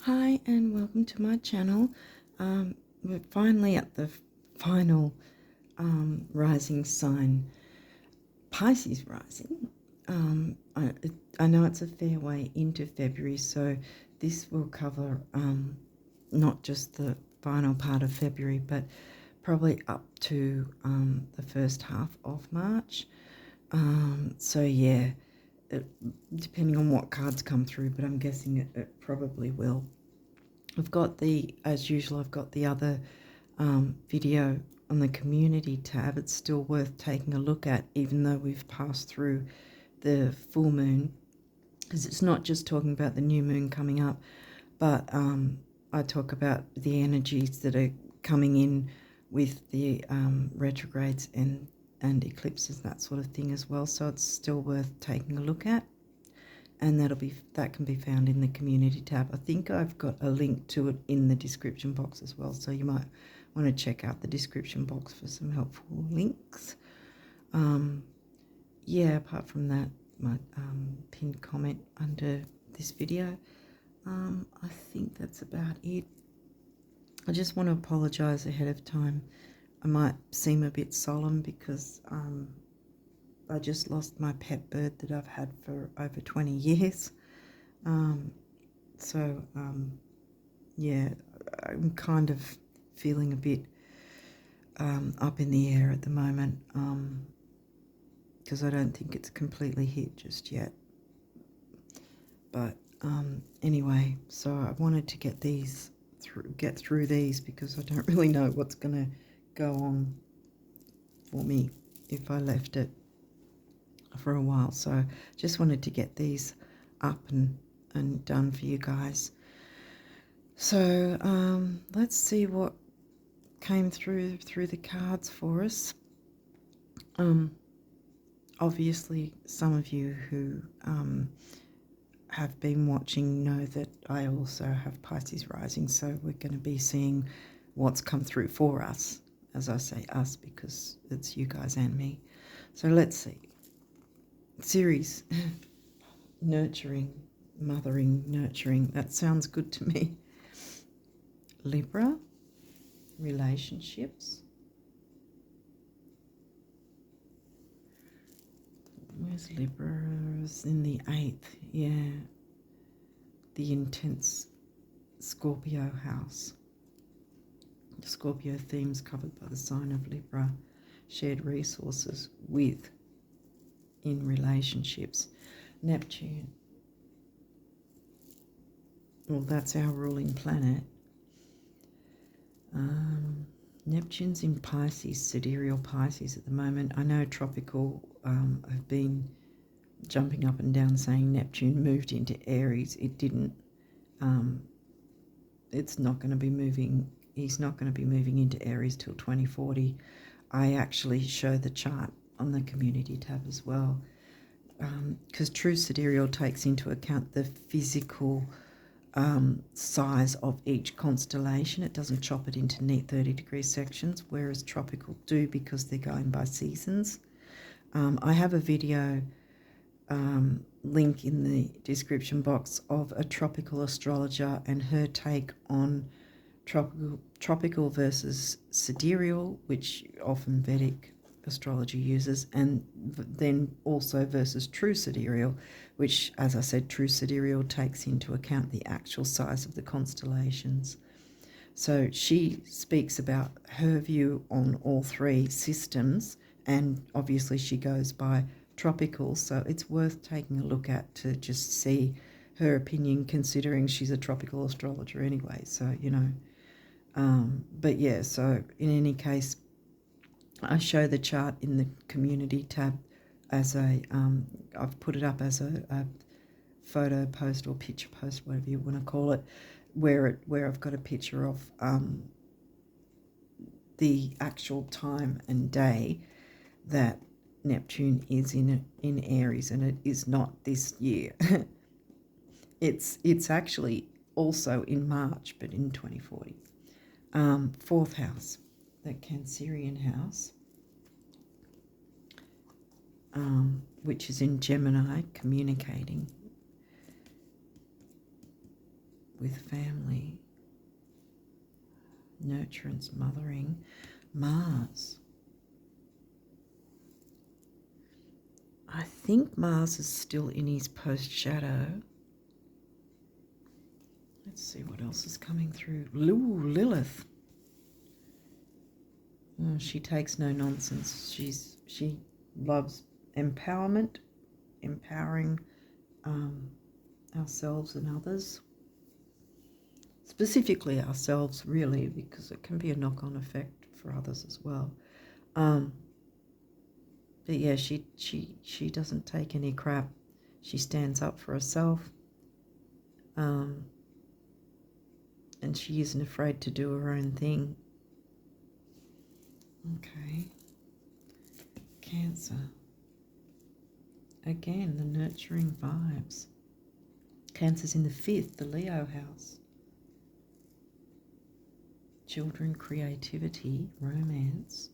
Hi and welcome to my channel. We're finally at the final rising sign, Pisces rising. I know it's a fair way into February, so this will cover not just the final part of February, but probably up to the first half of March. So yeah, depending on what cards come through, but I'm guessing it probably will. As usual, I've got the other video on the community tab. It's still worth taking a look at, even though we've passed through the full moon, because it's not just talking about the new moon coming up, but I talk about the energies that are coming in with the retrogrades and eclipses, that sort of thing as well. So it's still worth taking a look at. And that can be found in the community tab. I think I've got a link to it in the description box as well, so you might want to check out the description box for some helpful links. Yeah, apart from that, my pinned comment under this video. I think that's about it. I just want to apologise ahead of time. I might seem a bit solemn because I just lost my pet bird that I've had for over 20 years. Yeah, I'm kind of feeling a bit up in the air at the moment because I don't think it's completely hit just yet. But anyway, so I wanted to get through these because I don't really know what's going to go on for me if I left it for a while. So just wanted to get these up and done for you guys. So let's see what came through the cards for us. Obviously some of you who have been watching know that I also have Pisces rising, so we're going to be seeing what's come through for us. As I say us because it's you guys and me. So let's see. Series nurturing, mothering, nurturing. That sounds good to me. Libra, relationships. Where's Libra's in the 8th? Yeah. The intense Scorpio house. The Scorpio themes covered by the sign of Libra. Shared resources with in relationships. Neptune. Well, that's our ruling planet. Neptune's in Pisces, sidereal Pisces at the moment. I know tropical have been jumping up and down saying Neptune moved into Aries. It didn't. It's not going to be moving. He's not going to be moving into Aries till 2040. I actually show the chart on the community tab as well, because True Sidereal takes into account the physical size of each constellation. It doesn't chop it into neat 30-degree sections, whereas tropical do because they're going by seasons. I have a video link in the description box of a tropical astrologer and her take on tropical versus sidereal, which often Vedic astrology uses, and then also versus true sidereal, which, as I said, true sidereal takes into account the actual size of the constellations. So she speaks about her view on all three systems, and obviously she goes by tropical, so it's worth taking a look at to just see her opinion, considering she's a tropical astrologer anyway, so you know. But yeah, so in any case, I show the chart in the community tab as I've put it up as a photo post or picture post, whatever you want to call it, where I've got a picture of the actual time and day that Neptune is in Aries, and it is not this year. It's actually also in March, but in 2040. 4th house, the Cancerian house, which is in Gemini, communicating. with family, nurturance, mothering. Mars. I think Mars is still in his post-shadow. Let's see what else is coming through. Lilith. Oh, she takes no nonsense. She loves empowerment, empowering ourselves and others. Specifically ourselves, really, because it can be a knock-on effect for others as well. But yeah, she doesn't take any crap. She stands up for herself. And she isn't afraid to do her own thing. Okay. Cancer. Again, the nurturing vibes. Cancer's in the 5th, the Leo house. Children, creativity, romance.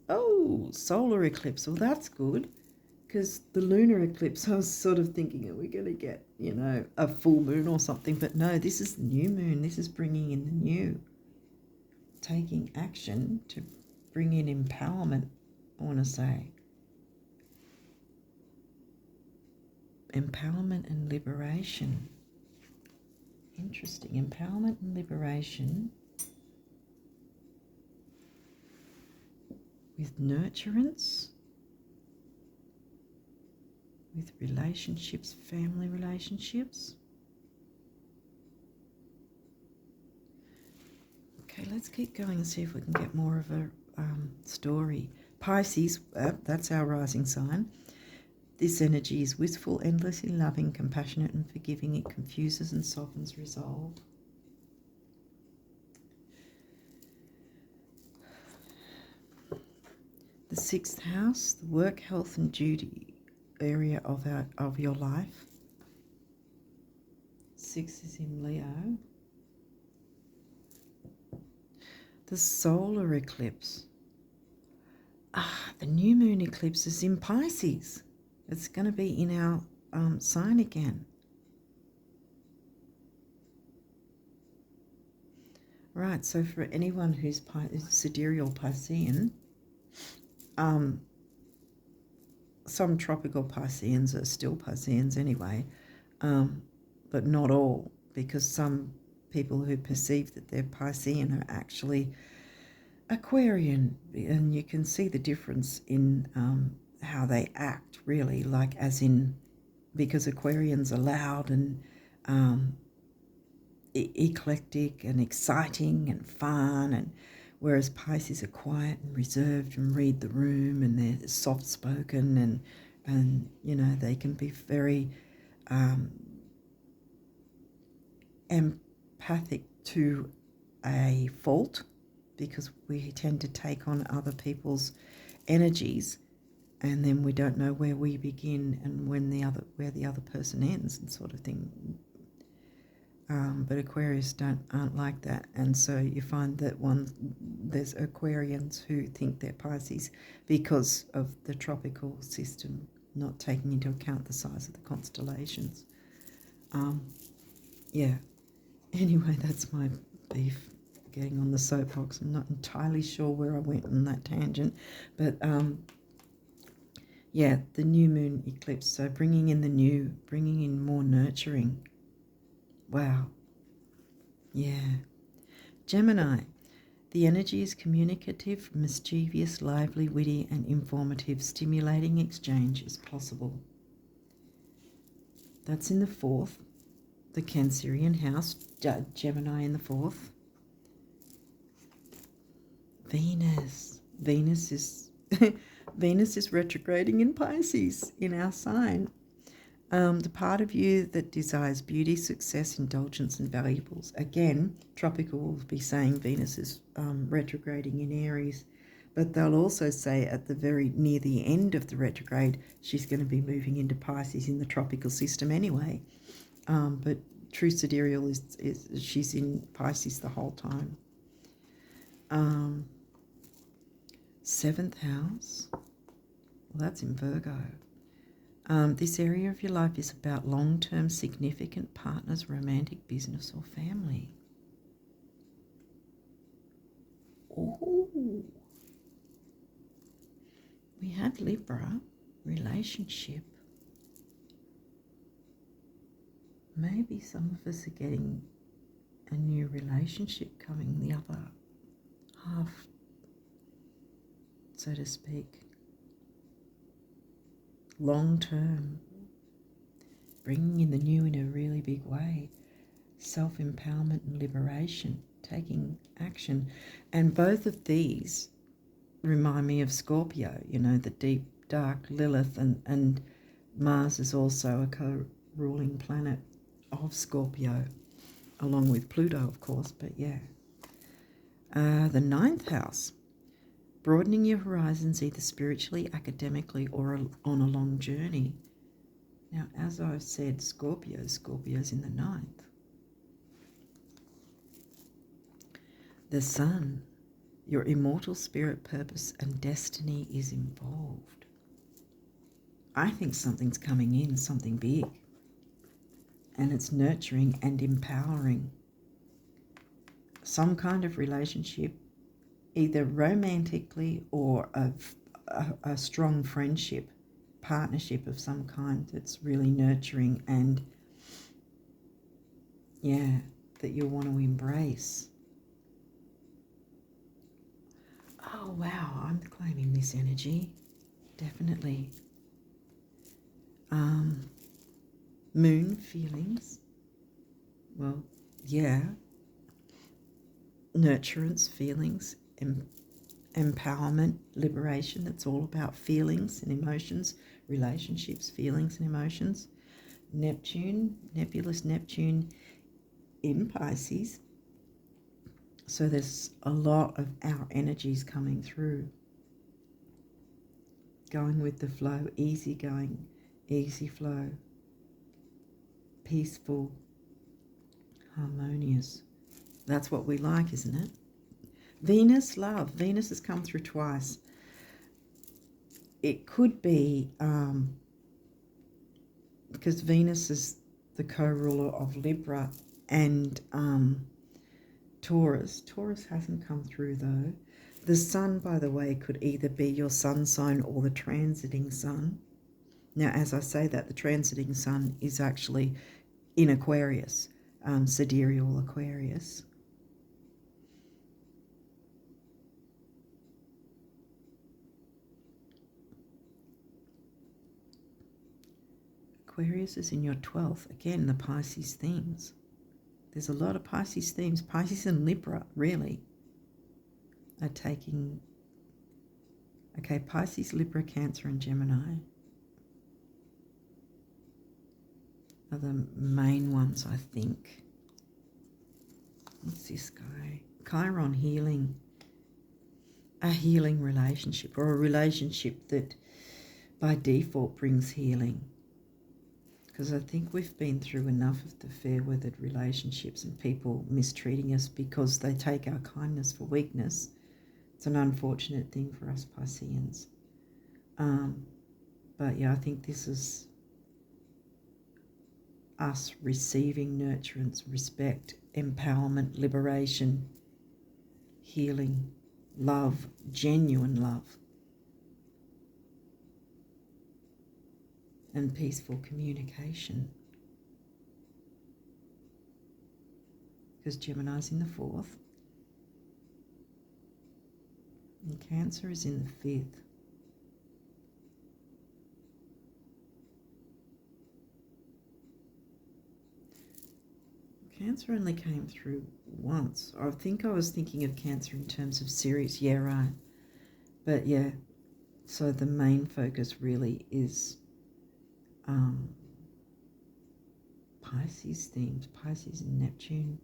Oh, solar eclipse. Well, that's good. Because the lunar eclipse, I was sort of thinking, are we going to get, a full moon or something? But no, this is the new moon. This is bringing in the new. Taking action to bring in empowerment, I want to say. Empowerment and liberation. Interesting. Empowerment and liberation. With nurturance. With relationships, family relationships. Okay, let's keep going and see if we can get more of a story. Pisces, that's our rising sign. This energy is wistful, endlessly loving, compassionate and forgiving. It confuses and softens resolve. The 6th house, the work, health and duty area of your life. 6 is in Leo. The solar eclipse. The new moon eclipse is in Pisces. It's going to be in our sign again. Right, so for anyone who's sidereal Piscean, some tropical Pisceans are still Pisceans anyway, but not all, because some people who perceive that they're Piscean are actually Aquarian, and you can see the difference in how they act, really, like as in, because Aquarians are loud and eclectic and exciting and fun, and whereas Pisces are quiet and reserved and read the room, and they're soft-spoken and they can be very empathic to a fault, because we tend to take on other people's energies, and then we don't know where we begin and where the other person ends, and sort of thing. But Aquarius aren't like that, and so you find that there's Aquarians who think they're Pisces because of the tropical system, not taking into account the size of the constellations. Yeah. Anyway, that's my beef. Getting on the soapbox. I'm not entirely sure where I went on that tangent, but yeah, the new moon eclipse. So bringing in more nurturing. Wow. Yeah. Gemini. The energy is communicative, mischievous, lively, witty, and informative. Stimulating exchange is possible. That's in the 4th, the Cancerian house. Gemini in the 4th. Venus. Venus is retrograding in Pisces, in our sign. The part of you that desires beauty, success, indulgence, and valuables. Again, tropical will be saying Venus is retrograding in Aries, but they'll also say at the near the end of the retrograde, she's going to be moving into Pisces in the tropical system anyway. But True Sidereal is she's in Pisces the whole time. 7th house, well, that's in Virgo. This area of your life is about long-term significant partners, romantic, business or family. Oh, we had Libra, relationship. Maybe some of us are getting a new relationship coming, the other half, so to speak. Long term, bringing in the new in a really big way. Self-empowerment and liberation, taking action. And both of these remind me of Scorpio, you know, the deep, dark Lilith, and Mars is also a co-ruling planet of Scorpio, along with Pluto, of course, but yeah. The 9th house, broadening your horizons either spiritually, academically, or on a long journey. Now, as I said, Scorpio's in the 9th. The Sun, your immortal spirit, purpose, and destiny is involved. I think something's coming in, something big. And it's nurturing and empowering. Some kind of relationship, either romantically or a strong friendship, partnership of some kind that's really nurturing and, yeah, that you'll want to embrace. Oh, wow, I'm claiming this energy, definitely. Moon feelings, well, yeah. Nurturance, feelings, empowerment, liberation. It's all about feelings and emotions, relationships, feelings and emotions. Neptune, nebulous Neptune in Pisces. So there's a lot of our energies coming through. Going with the flow, easy going, easy flow. Peaceful, harmonious. That's what we like, isn't it? Venus, love. Venus has come through twice. It could be because Venus is the co-ruler of Libra and Taurus. Taurus hasn't come through though. The Sun, by the way, could either be your sun sign or the transiting Sun. Now, as I say that, the transiting Sun is actually in Aquarius, sidereal Aquarius. Aquarius is in your 12th. Again, the Pisces themes. There's a lot of Pisces themes. Pisces and Libra, really, are taking... Okay, Pisces, Libra, Cancer, and Gemini are the main ones, I think. What's this guy? Chiron, healing. A healing relationship, or a relationship that by default brings healing. Because I think we've been through enough of the fair-weathered relationships and people mistreating us because they take our kindness for weakness. It's an unfortunate thing for us Pisceans. But yeah, I think this is us receiving nurturance, respect, empowerment, liberation, healing, love, genuine love, and peaceful communication. Because Gemini's in the 4th and Cancer is in the 5th. Cancer only came through once. I think I was thinking of Cancer in terms of series. Yeah, right. But yeah, so the main focus really is Pisces themes, Pisces and Neptune.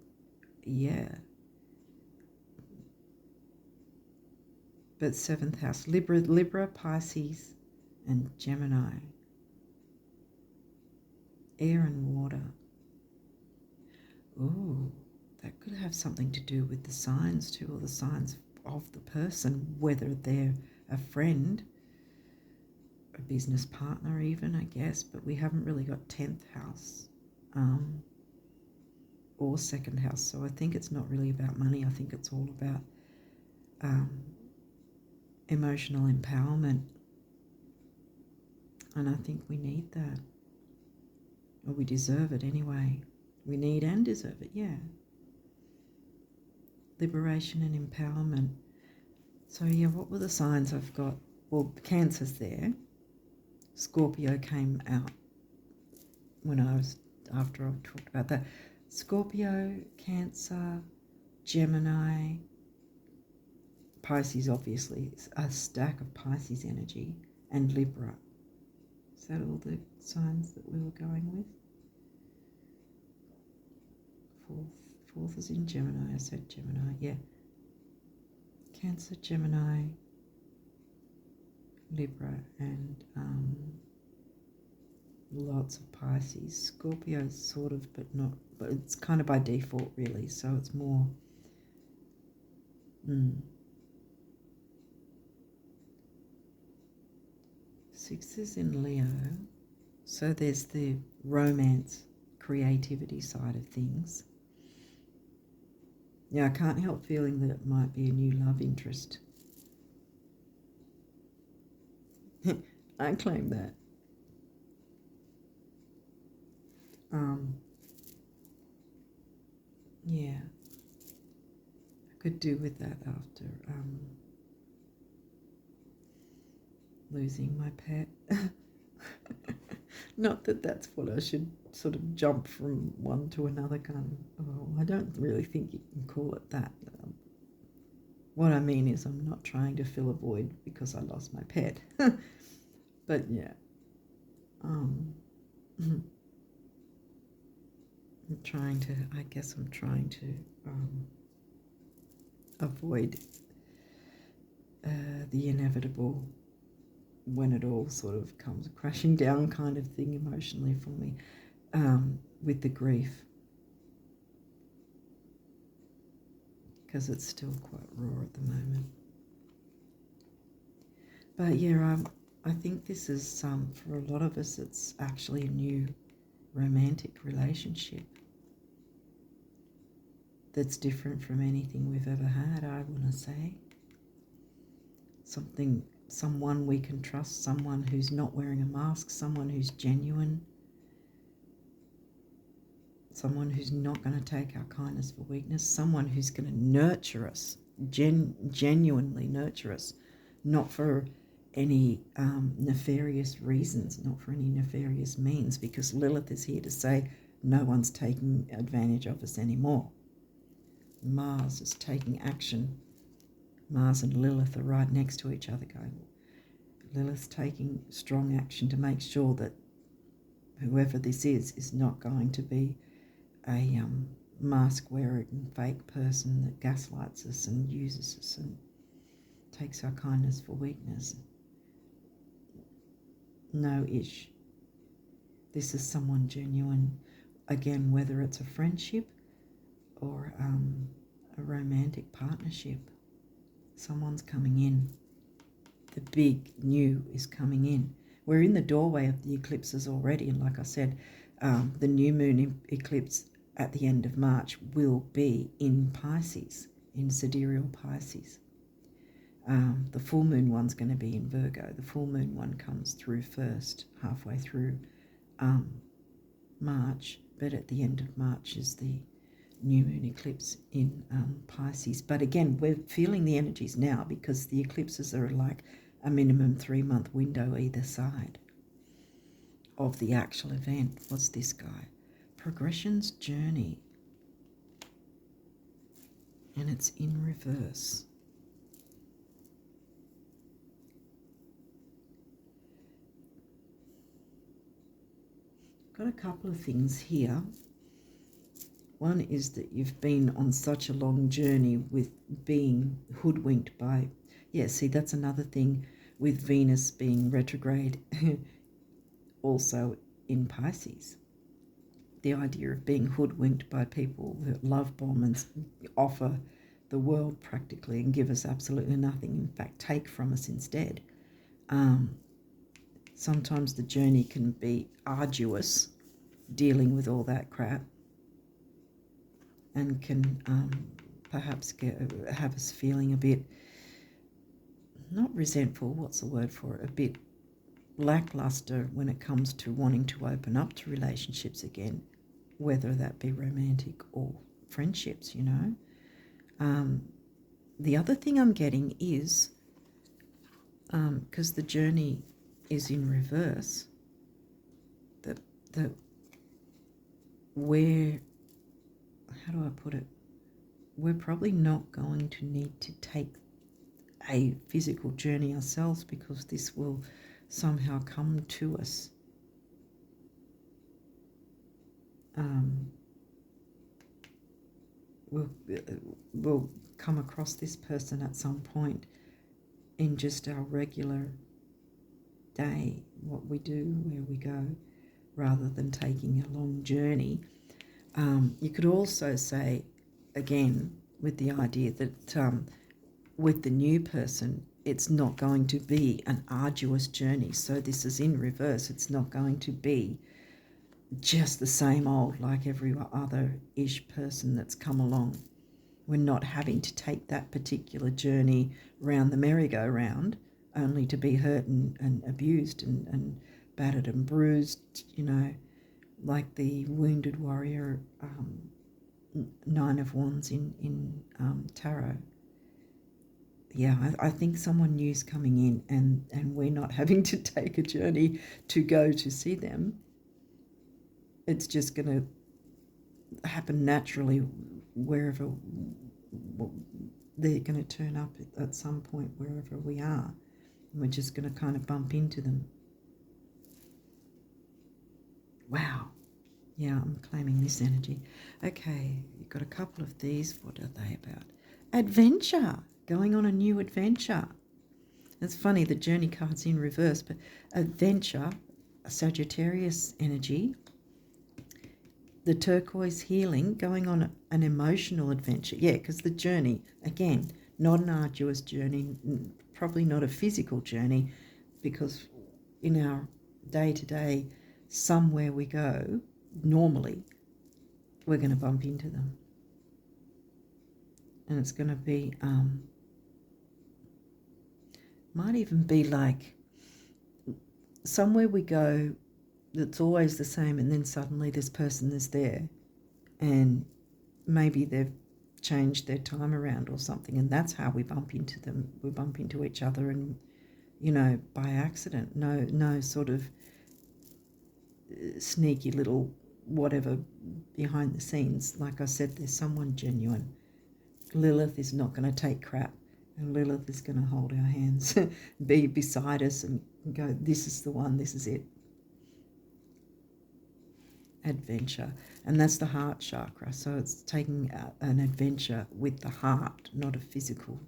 Yeah. But 7th house, Libra, Pisces, and Gemini. Air and water. Ooh, that could have something to do with the signs too, or the signs of the person, whether they're a friend a business partner even, I guess, but we haven't really got 10th house or second house. So I think it's not really about money. I think it's all about emotional empowerment. And I think we need that. Or we deserve it anyway. We need and deserve it, yeah. Liberation and empowerment. So yeah, what were the signs I've got? Well, Cancer's there. Scorpio came out after I talked about that. Scorpio, Cancer, Gemini, Pisces, obviously, a stack of Pisces energy, and Libra. Is that all the signs that we were going with? Fourth is in Gemini. I said Gemini, yeah. Cancer, Gemini, Libra, and lots of Pisces. Scorpio sort of, but not, but it's kind of by default really, so it's more Six is in Leo, so there's the romance, creativity side of things. Yeah, I can't help feeling that it might be a new love interest. I claim that. Yeah, I could do with that after losing my pet. Not that that's what I should sort of jump from one to another kind of, well, I don't really think you can call it that. What I mean is I'm not trying to fill a void because I lost my pet. But yeah. I'm trying to avoid the inevitable when it all sort of comes crashing down kind of thing emotionally for me, with the grief, because it's still quite raw at the moment. But yeah, I think this is, for a lot of us, it's actually a new romantic relationship that's different from anything we've ever had, I want to say. Someone we can trust, someone who's not wearing a mask, someone who's genuine, someone who's not going to take our kindness for weakness, someone who's going to nurture us, genuinely nurture us, not for any nefarious reasons, not for any nefarious means, because Lilith is here to say no one's taking advantage of us anymore. Mars is taking action. Mars and Lilith are right next to each other going, Lilith's taking strong action to make sure that whoever this is not going to be a mask-wearing fake person that gaslights us and uses us and takes our kindness for weakness. No ish. This is someone genuine. Again, whether it's a friendship or a romantic partnership, someone's coming in. The big new is coming in. We're in the doorway of the eclipses already, and like I said, the new moon eclipse at the end of March will be in Pisces, in sidereal Pisces. The full moon one's going to be in Virgo. The full moon one comes through first, halfway through March, but at the end of March is the new moon eclipse in Pisces. But again, we're feeling the energies now because the eclipses are like a minimum 3-month window either side of the actual event. What's this guy? Progression's journey. And it's in reverse. Got a couple of things here. One is that you've been on such a long journey with being hoodwinked by, yeah, see, that's another thing with Venus being retrograde also in Pisces. The idea of being hoodwinked by people that love bomb and offer the world practically and give us absolutely nothing, in fact, take from us instead. sometimes the journey can be arduous, dealing with all that crap, and can perhaps have us feeling a bit, not resentful, what's the word for it, a bit lackluster when it comes to wanting to open up to relationships again, whether that be romantic or friendships, you know. The other thing I'm getting is, because the journey is in reverse, that we're, how do I put it, we're probably not going to need to take a physical journey ourselves, because this will somehow come to us. We'll come across this person at some point in just our regular day, what we do, where we go, rather than taking a long journey. You could also say, again, with the idea that with the new person, it's not going to be an arduous journey. So this is in reverse. It's not going to be just the same old like every other-ish person that's come along. We're not having to take that particular journey round the merry-go-round only to be hurt and abused and battered and bruised, you know, like the wounded warrior, Nine of Wands in tarot. Yeah, I think someone new's coming in, and we're not having to take a journey to go to see them. It's just going to happen naturally wherever they're going to turn up at some point, wherever we are. And we're just going to kind of bump into them. Wow. Yeah, I'm claiming this energy. Okay, you've got a couple of these. What are they about? Adventure. Going on a new adventure. It's funny, the journey card's in reverse, but adventure, a Sagittarius energy. The turquoise healing, going on an emotional adventure. Yeah, because the journey, again, not an arduous journey, probably not a physical journey, because in our day-to-day, somewhere we go, normally, we're going to bump into them. And it's going to be, might even be like somewhere we go that's always the same, and then suddenly this person is there, and maybe they've changed their time around or something, and that's how we bump into them. We bump into each other, and, you know, by accident. No sort of sneaky little whatever behind the scenes. Like I said, there's someone genuine. Lilith is not going to take crap, and Lilith is going to hold our hands, be beside us and go, this is the one, this is it. Adventure. And that's the heart chakra. So it's taking an adventure with the heart, not a physical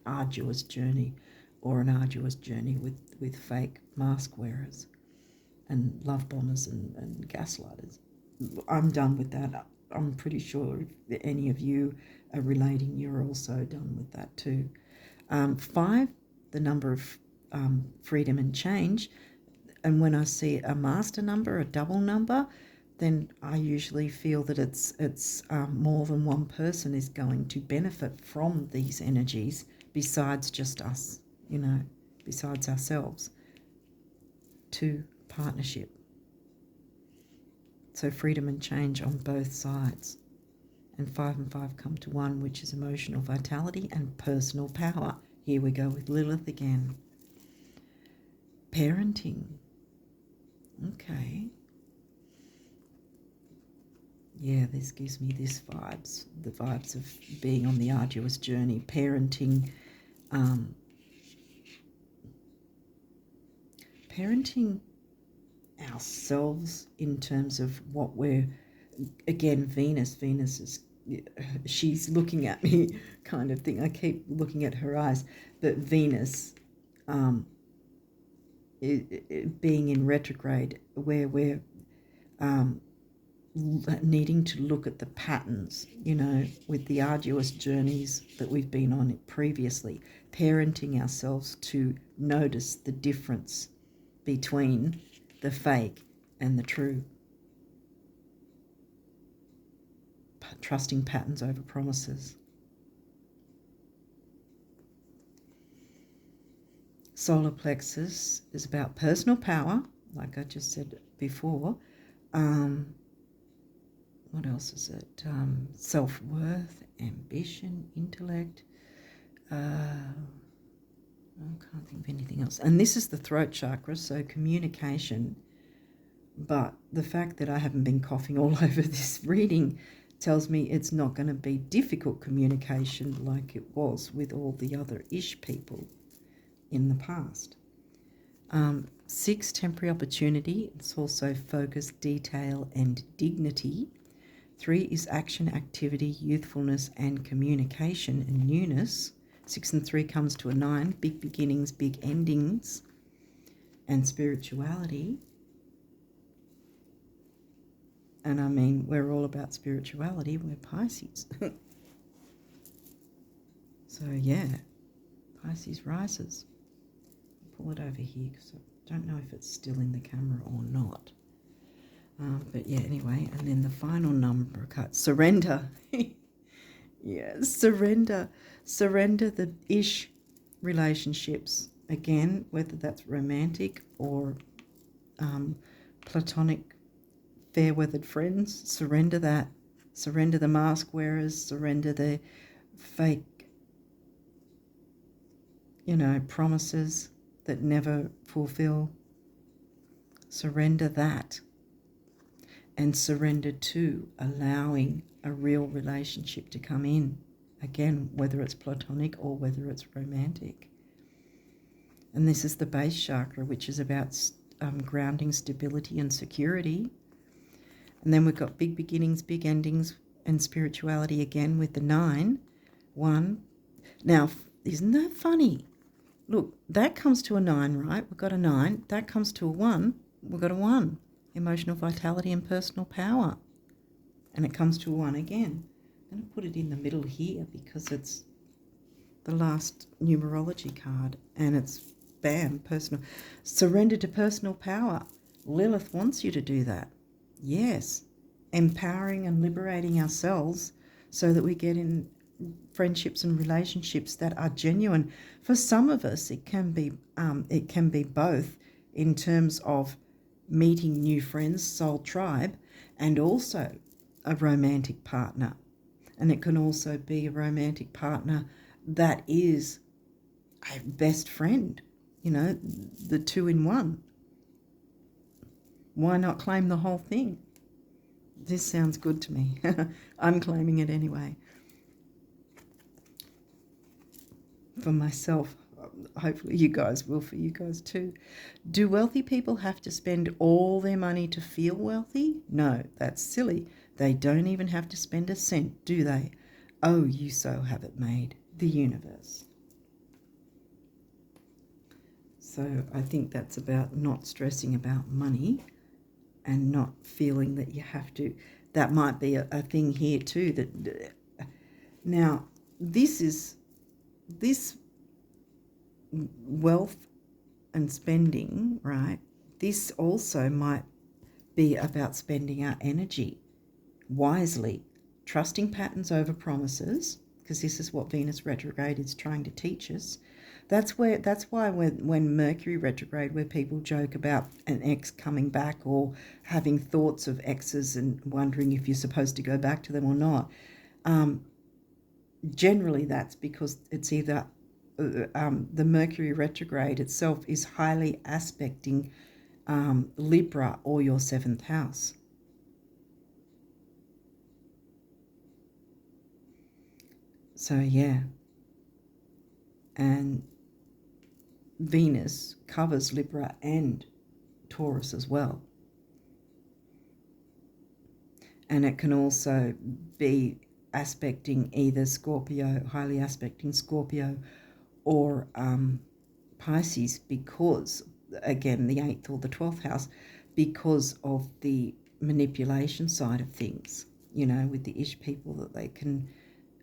arduous journey, or an arduous journey with fake mask wearers and love bombers and gaslighters. I'm done with that. I'm pretty sure if any of you are relating, you're also done with that too. 5, the number of freedom and change. And when I see a master number, a double number, then I usually feel that it's more than one person is going to benefit from these energies besides just us, you know, besides ourselves, to partnership. So freedom and change on both sides. And 5 and 5 come to 1, which is emotional vitality and personal power. Here we go with Lilith again. Parenting. Okay. Yeah, this gives me this vibes, the vibes of being on the arduous journey, parenting, parenting ourselves in terms of what we're, again, Venus is, she's looking at me kind of thing. I keep looking at her eyes, but Venus being in retrograde, where we're needing to look at the patterns, you know, with the arduous journeys that we've been on previously, parenting ourselves to notice the difference between the fake and the true. Trusting patterns over promises. Solar plexus is about personal power, like I just said before. What else is it? Self-worth, ambition, intellect. I can't think of anything else. And this is the throat chakra, so communication. But the fact that I haven't been coughing all over this reading tells me it's not going to be difficult communication like it was with all the other ish people in the past. 6, temporary opportunity. It's also focus, detail, and dignity. 3 is action, activity, youthfulness, and communication and newness. 6 and 3 comes to a 9, big beginnings, big endings, and spirituality. And I mean, we're all about spirituality. We're Pisces. So yeah, Pisces rises. Pull it over here because I don't know if it's still in the camera or not. But yeah, anyway, and then the final number cut, surrender. Yeah, surrender. Surrender the ish relationships. Again, whether that's romantic or platonic, fair-weathered friends, surrender that. Surrender the mask wearers, surrender the fake, promises that never fulfill. Surrender that. And surrender to allowing a real relationship to come in. Again, whether it's platonic or whether it's romantic. And this is the base chakra, which is about grounding, stability, and security. And then we've got big beginnings, big endings, and spirituality again with the 9. 1. Now, isn't that funny? Look, that comes to a 9, right? We've got a 9. That comes to a 1. We've got a 1. Emotional vitality and personal power. And it comes to a 1 again. I'm going to put it in the middle here because it's the last numerology card. And it's, bam, personal. Surrender to personal power. Lilith wants you to do that. Yes. Empowering and liberating ourselves so that we get in friendships and relationships that are genuine. For some of us, it can be both in terms of meeting new friends, soul tribe, and also a romantic partner. And it can also be a romantic partner that is a best friend, the 2 in 1. Why not claim the whole thing? This sounds good to me. I'm claiming it anyway. For myself, hopefully you guys will, for you guys too. Do wealthy people have to spend all their money to feel wealthy? No, that's silly. They don't even have to spend a cent, do they? Oh, you so have it made, the universe. So I think that's about not stressing about money and not feeling that you have to. That might be a thing here too. That now this wealth and spending, right? This also might be about spending our energy wisely, trusting patterns over promises, because this is what Venus retrograde is trying to teach us. That's why when Mercury retrograde, where people joke about an ex coming back or having thoughts of exes and wondering if you're supposed to go back to them or not, generally that's because it's either the Mercury retrograde itself is highly aspecting Libra or your 7th house. So yeah, and Venus covers Libra and Taurus as well. And it can also be aspecting either Scorpio, highly aspecting Scorpio, or Pisces, because, again, the 8th or the 12th house, because of the manipulation side of things, with the ish people, that they can,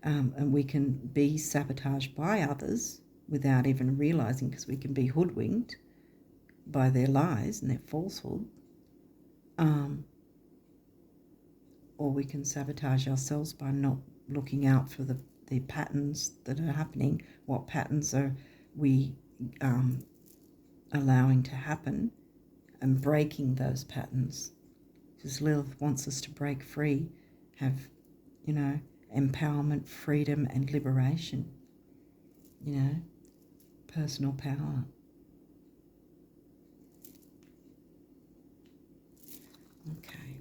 and we can be sabotaged by others without even realizing, because we can be hoodwinked by their lies and their falsehood, or we can sabotage ourselves by not looking out for the patterns that are happening. What patterns are we allowing to happen, and breaking those patterns? Because Lilith wants us to break free, have, empowerment, freedom, and liberation, personal power. Okay.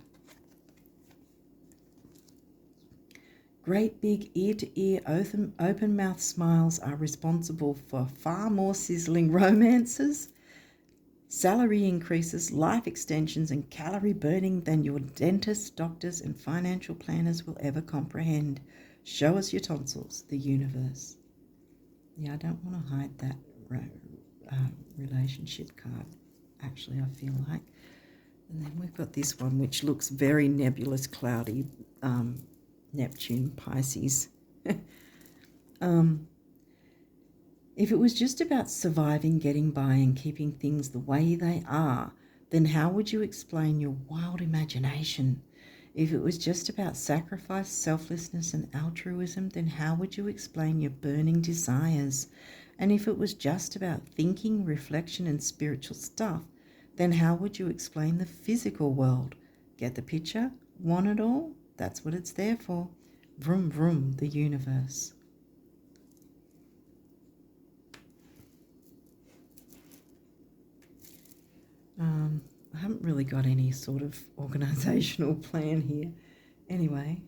Great big ear-to-ear open-mouth smiles are responsible for far more sizzling romances, salary increases, life extensions, and calorie burning than your dentists, doctors, and financial planners will ever comprehend. Show us your tonsils, the universe. Yeah, I don't want to hide that relationship card, actually, I feel like. And then we've got this one, which looks very nebulous, cloudy, Neptune, Pisces. If it was just about surviving, getting by, and keeping things the way they are, then how would you explain your wild imagination? If it was just about sacrifice, selflessness, and altruism, then how would you explain your burning desires? And if it was just about thinking, reflection, and spiritual stuff, then how would you explain the physical world? Get the picture? Want it all? That's what it's there for. Vroom, vroom, the universe. I haven't really got any sort of organisational plan here. Anyway,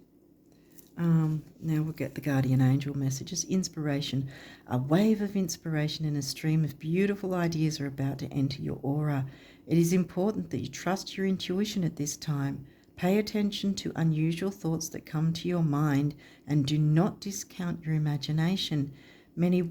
now we'll get the guardian angel messages. Inspiration. A wave of inspiration and a stream of beautiful ideas are about to enter your aura. It is important that you trust your intuition at this time. Pay attention to unusual thoughts that come to your mind and do not discount your imagination. Many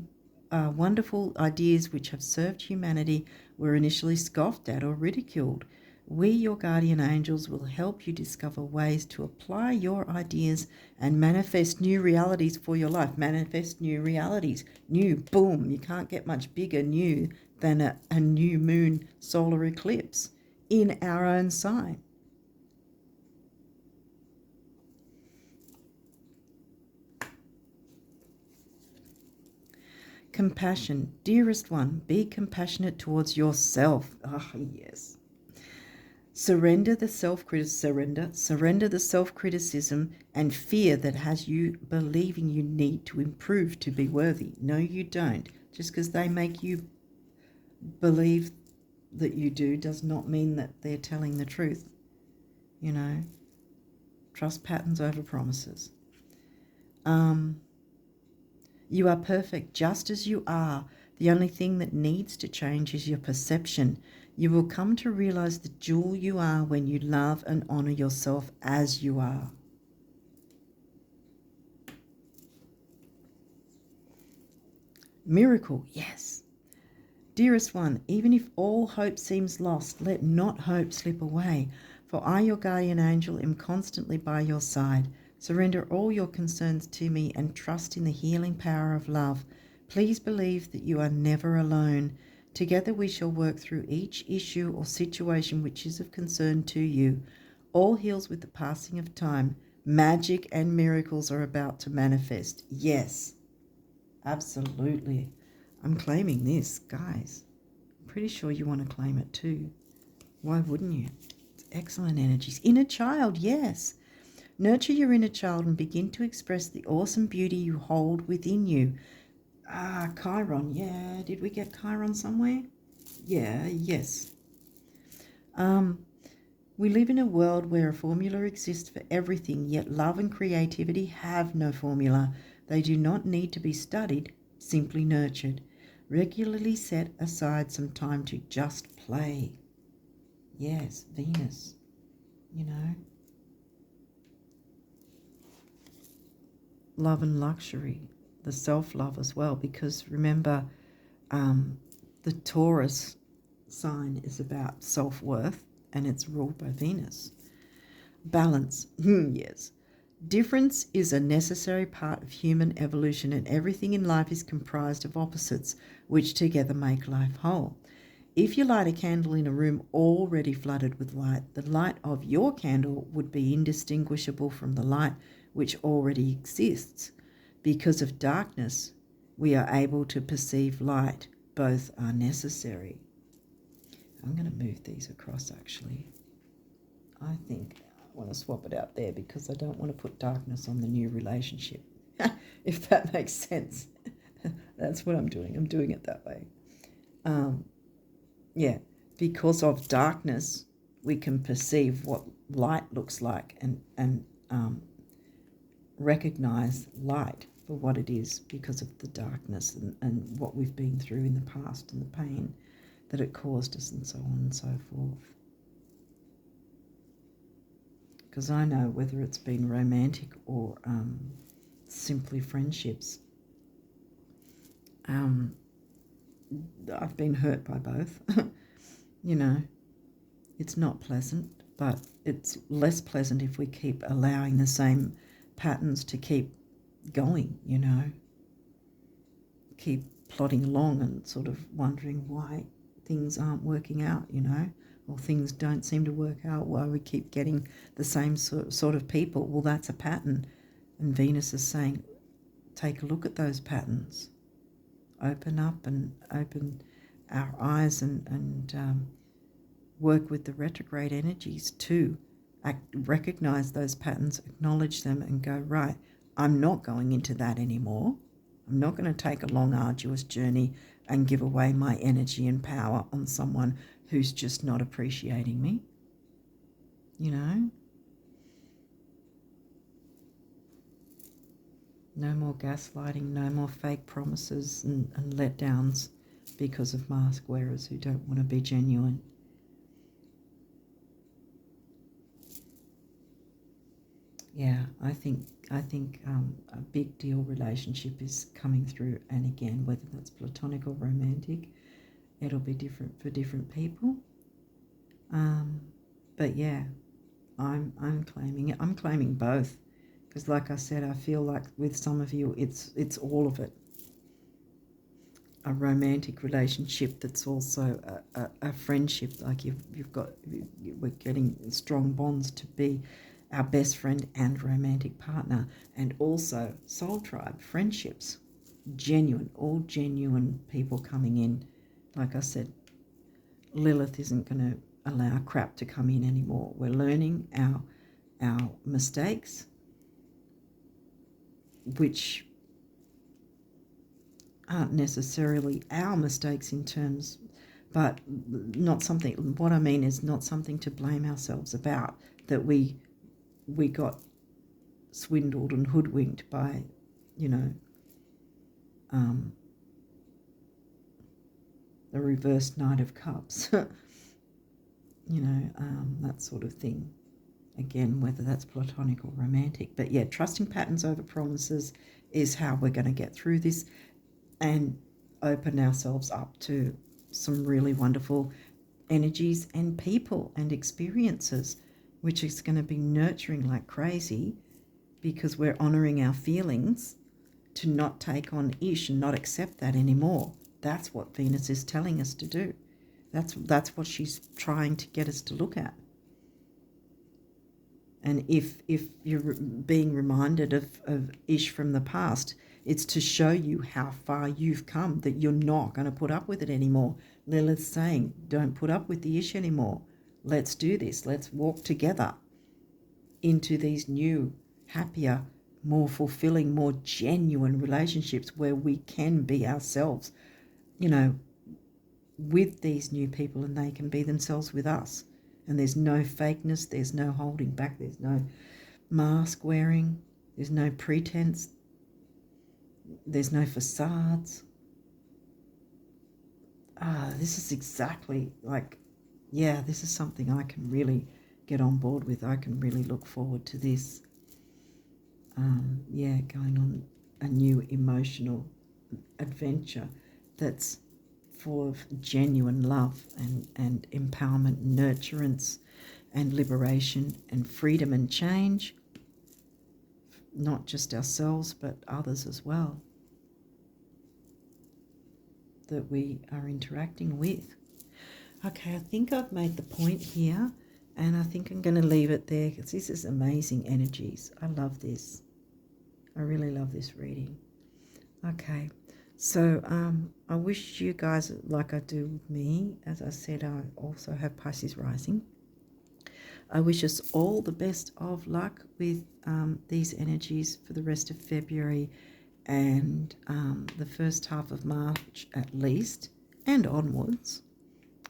wonderful ideas which have served humanity were initially scoffed at or ridiculed. We, your guardian angels, will help you discover ways to apply your ideas and manifest new realities for your life. Manifest new realities. New, boom, you can't get much bigger new than a new moon solar eclipse in our own sign. Compassion. Dearest one, be compassionate towards yourself. Ah, yes. Surrender the self-criticism and fear that has you believing you need to improve to be worthy. No, you don't. Just because they make you believe that you do does not mean that they're telling the truth. Trust patterns over promises. You are perfect just as you are. The only thing that needs to change is your perception. You will come to realize the jewel you are when you love and honor yourself as you are. Miracle, yes. Dearest one, even if all hope seems lost, let not hope slip away, for I, your guardian angel, am constantly by your side. Surrender all your concerns to me and trust in the healing power of love. Please believe that you are never alone. Together we shall work through each issue or situation which is of concern to you. All heals with the passing of time. Magic and miracles are about to manifest. Yes, absolutely. I'm claiming this, guys. I'm pretty sure you want to claim it too. Why wouldn't you? It's excellent energies. Inner child, yes. Nurture your inner child and begin to express the awesome beauty you hold within you. Chiron, yeah. Did we get Chiron somewhere? Yeah, yes. We live in a world where a formula exists for everything, yet love and creativity have no formula. They do not need to be studied, simply nurtured. Regularly set aside some time to just play. Yes, Venus, Love and luxury, the self-love as well, because remember, the Taurus sign is about self-worth and it's ruled by Venus. Balance, yes. Difference is a necessary part of human evolution, and everything in life is comprised of opposites, which together make life whole. If you light a candle in a room already flooded with light, the light of your candle would be indistinguishable from the light which already exists. Because of darkness, we are able to perceive light. Both are necessary. I'm going to move these across, actually. I think I want to swap it out there because I don't want to put darkness on the new relationship, if that makes sense. That's what I'm doing. I'm doing it that way. Yeah, because of darkness, we can perceive what light looks like and recognize light for what it is because of the darkness and what we've been through in the past and the pain that it caused us and so on and so forth. Because I know whether it's been romantic or simply friendships, I've been hurt by both. You know, it's not pleasant, but it's less pleasant if we keep allowing the same patterns to keep going, you know, keep plodding along and sort of wondering why things aren't working out, you know, or things don't seem to work out, why we keep getting the same sort of people. Well, that's a pattern. And Venus is saying, take a look at those patterns. Open up and open our eyes and work with the retrograde energies to recognize those patterns, acknowledge them and go, right, I'm not going into that anymore. I'm not going to take a long, arduous journey and give away my energy and power on someone who's just not appreciating me, you know. No more gaslighting, no more fake promises and letdowns because of mask wearers who don't want to be genuine. Yeah, I think a big deal relationship is coming through, and again, whether that's platonic or romantic, it'll be different for different people. But yeah, I'm claiming it. I'm claiming both. Because like I said, I feel like with some of you, it's all of it. A romantic relationship that's also a friendship. Like we're getting strong bonds to be our best friend and romantic partner. And also soul tribe, friendships. Genuine, all genuine people coming in. Like I said, Lilith isn't going to allow crap to come in anymore. We're learning our mistakes, which aren't necessarily our mistakes in terms, but not something, what I mean is not something to blame ourselves about, that we got swindled and hoodwinked by, you know, the reverse Knight of Cups, you know, that sort of thing. Again, whether that's platonic or romantic. But yeah, trusting patterns over promises is how we're going to get through this and open ourselves up to some really wonderful energies and people and experiences, which is going to be nurturing like crazy because we're honouring our feelings to not take on ish and not accept that anymore. That's what Venus is telling us to do. That's what she's trying to get us to look at. And if you're being reminded of ish from the past, it's to show you how far you've come, that you're not going to put up with it anymore. Lilith's saying, don't put up with the ish anymore. Let's do this. Let's walk together into these new, happier, more fulfilling, more genuine relationships where we can be ourselves, you know, with these new people, and they can be themselves with us. And there's no fakeness, there's no holding back, there's no mask wearing, there's no pretense, there's no facades. This is exactly like, yeah, this is something I can really get on board with. I can really look forward to this. Yeah, going on a new emotional adventure that's full of genuine love and empowerment, nurturance and liberation and freedom and change, not just ourselves but others as well that we are interacting with. Okay, I think I've made the point here, and I think I'm going to leave it there because this is amazing energies. I love this. I really love this reading. Okay, so I wish you guys, like I do with me, as I said, I also have Pisces rising. I wish us all the best of luck with these energies for the rest of February and the first half of March at least, and onwards.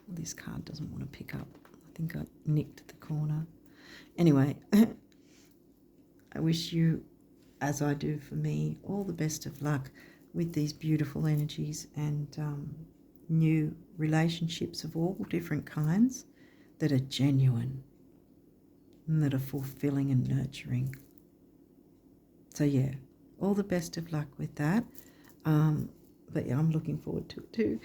This card doesn't want to pick up. I think I nicked the corner. Anyway, I wish you, as I do for me, all the best of luck with these beautiful energies and new relationships of all different kinds that are genuine and that are fulfilling and nurturing. So yeah, all the best of luck with that. But yeah, I'm looking forward to it too.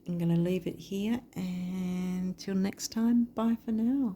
I'm going to leave it here, and till next time, bye for now.